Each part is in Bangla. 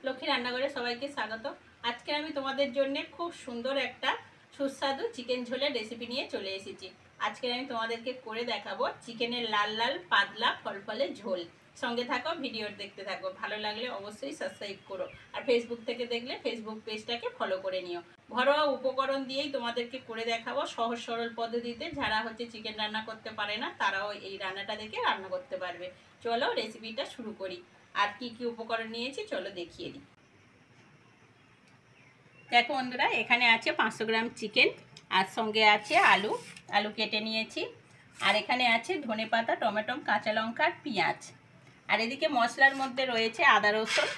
লক্ষ্মী রান্নাঘরে সবাইকে স্বাগত। আজকে আমি তোমাদের জন্য খুব সুন্দর একটা সুস্বাদু চিকেন ঝোলের রেসিপি নিয়ে চলে এসেছি। আজকে আমি তোমাদেরকে করে দেখাবো চিকেনের লাল লাল পাতলা ফলফলে ঝোল। সঙ্গে থাকো, ভিডিও দেখতে থাকো। ভালো লাগলে অবশ্যই সাবস্ক্রাইব করো, আর ফেসবুক থেকে দেখলে ফেসবুক পেজটাকে ফলো করে নিও। ঘরোয়া উপকরণ দিয়েই তোমাদেরকে করে দেখাবো, সহজ সরল পদ্ধতিতে। যারা চিকেন রান্না করতে পারে না তারাও এই রান্নাটা দেখে রান্না করতে পারবে। চলো রেসিপিটা শুরু করি। আর কি কি উপকরণ নিয়েছি চলো দেখিয়ে দিই। দেখো বন্ধুরা, এখানে আছে 500 গ্রাম চিকেন, আর সঙ্গে আছে আলু কেটে নিয়েছি, আর এখানে আছে ধনেপাতা, টমেটো, কাঁচা লঙ্কা আর পেঁয়াজ। আর এদিকে মশলার মধ্যে রয়েছে আদা রসুন,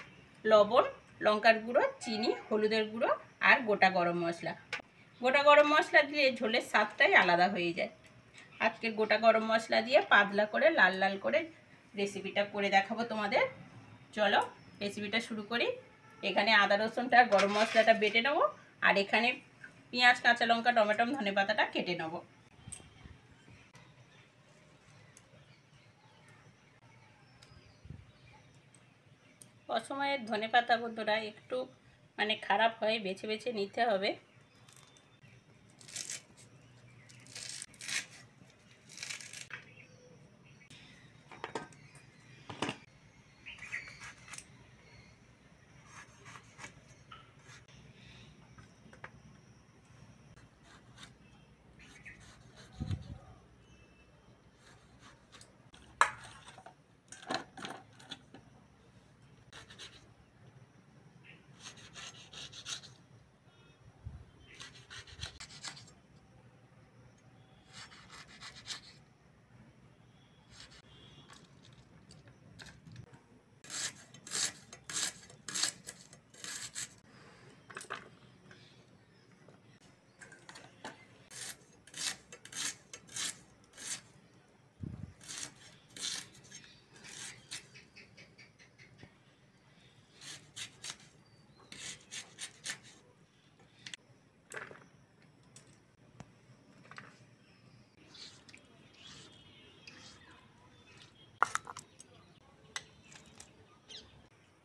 লবণ, লঙ্কার গুঁড়ো, চিনি, হলুদের গুঁড়ো আর গোটা গরম মশলা। গোটা গরম মশলা দিলে ঝোলের স্বাদটাই আলাদা হয়ে যায়। আজকে গোটা গরম মশলা দিয়ে পাতলা করে লাল লাল করে রেসিপিটা করে দেখাবো তোমাদের। চলো রেসিপিটা শুরু করি। এখানে আদা রসুনটা গরম মশলাটা বেটে নেবো, আর এখানে পেঁয়াজ, কাঁচা লঙ্কা, টমেটো, ধনেপাতাটা কেটে নেবো। অসময়ের ধনেপাতা বন্ধুরা একটু খারাপ হয়, বেছে বেছে নিতে হবে।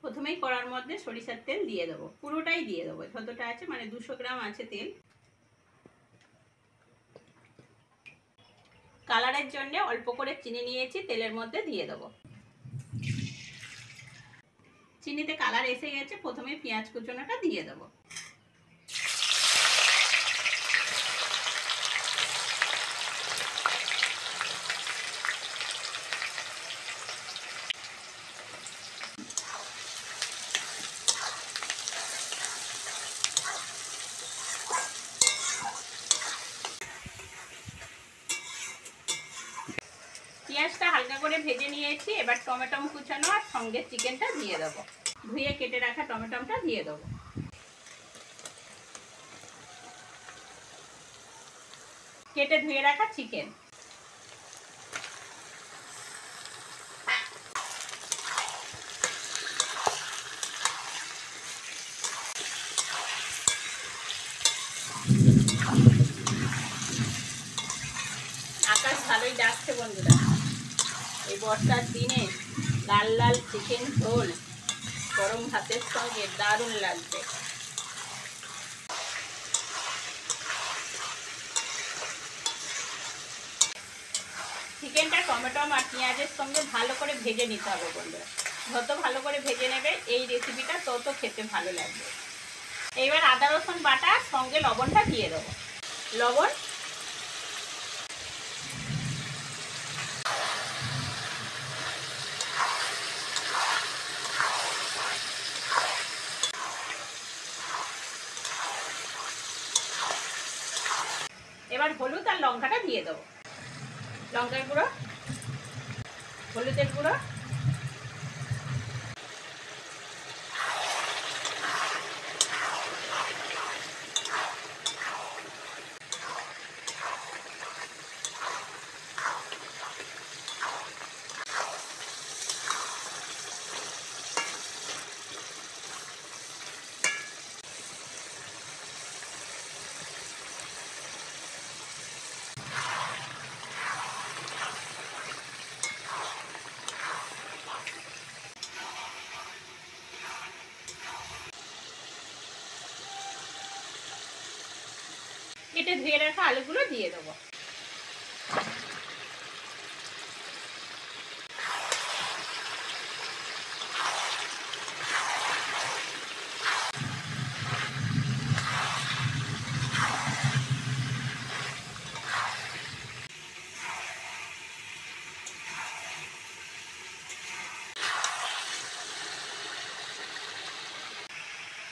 প্রথমেই কড়ার মধ্যে সরিষার তেল দিয়ে দেবো, পুরোটাই দিয়ে দেবো, যতটা আছে 200 গ্রাম আছে তেল। কালারের জন্য অল্প করে চিনি নিয়েছি, তেলের মধ্যে দিয়ে দেবো। চিনিতে কালার এসে গেছে, প্রথমে পেঁয়াজ কুচনোটা দিয়ে দেবো। পেঁয়াজটা হালকা করে ভেজে নিয়েছি, এবার টমেটো কুচানো আর সঙ্গে চিকেনটা দিয়ে দেবো। ধুয়ে কেটে রাখা টমেটোটা দিয়ে দেবো। কেটে ধুয়ে রাখা চিকেন, আকাশ ভালোই ডাকছে বন্ধুরা। এই বর্ষার দিনে লাল লাল চিকেন ঝোল গরম ভাতের সঙ্গে দারুণ লাগবে। চিকেনটা টমেটো আর পেঁয়াজের সঙ্গে ভালো করে ভেজে নিতে হবে বন্ধুরা। যত ভালো করে ভেজে নেবে এই রেসিপিটা তত খেতে ভালো লাগবে। এইবার আদা রসুন বাটা সঙ্গে লবণটা দিয়ে দেবো। লবণ, এবার হলুদ আর লঙ্কাটা দিয়ে দেবো। লঙ্কার গুঁড়ো, হলুদের গুঁড়ো, কেটে ধুয়ে রাখা আলুগুলো দিয়ে দেবো।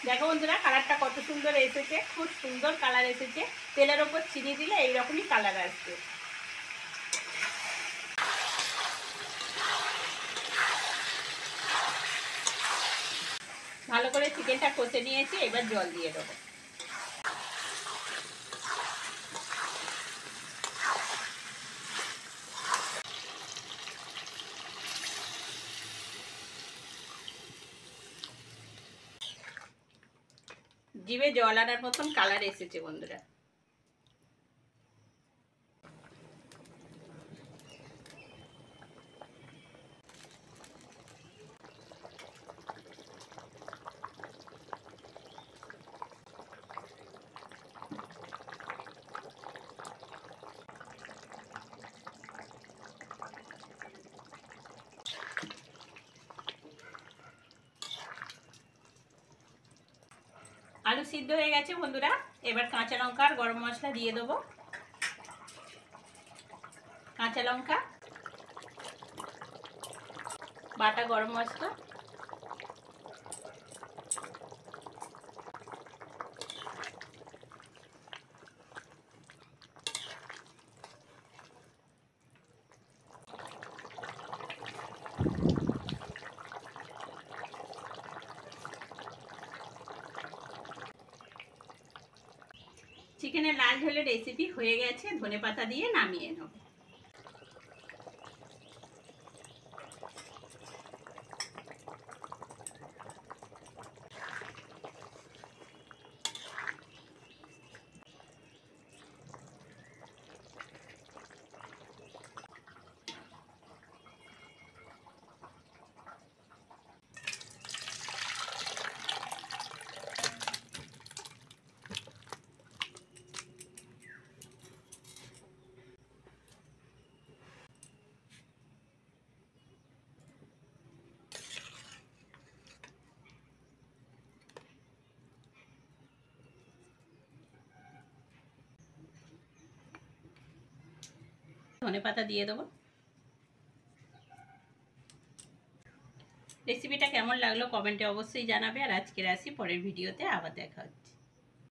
দেখো বন্ধুরা কালারটা কত সুন্দর এসেছে, খুব সুন্দর কালার এসেছে। তেলের ওপর চিনি দিলে এইরকমই কালার আসবে। ভালো করে চিকেনটা কষে নিয়েছি, এবার জল দিয়ে দেবো। জিভে জল আনার মতন কালার এসেছে বন্ধুরা। আলু সিদ্ধ হয়ে গেছে বন্ধুরা, এবার কাঁচা লঙ্কা আর গরম মশলা দিয়ে দেবো। কাঁচা লঙ্কা, বাটা গরম মশলা, চিকেনের লাল ঝোলের রেসিপি হয়ে গেছে, ধনেপাতা দিয়ে নামিয়ে নেব। ধনেপাতা দিয়ে দেবো। রেসিপিটা কেমন লাগলো কমেন্টে অবশ্যই জানাবে। আর আজকের আসি, পরের ভিডিওতে আবার দেখা হচ্ছে।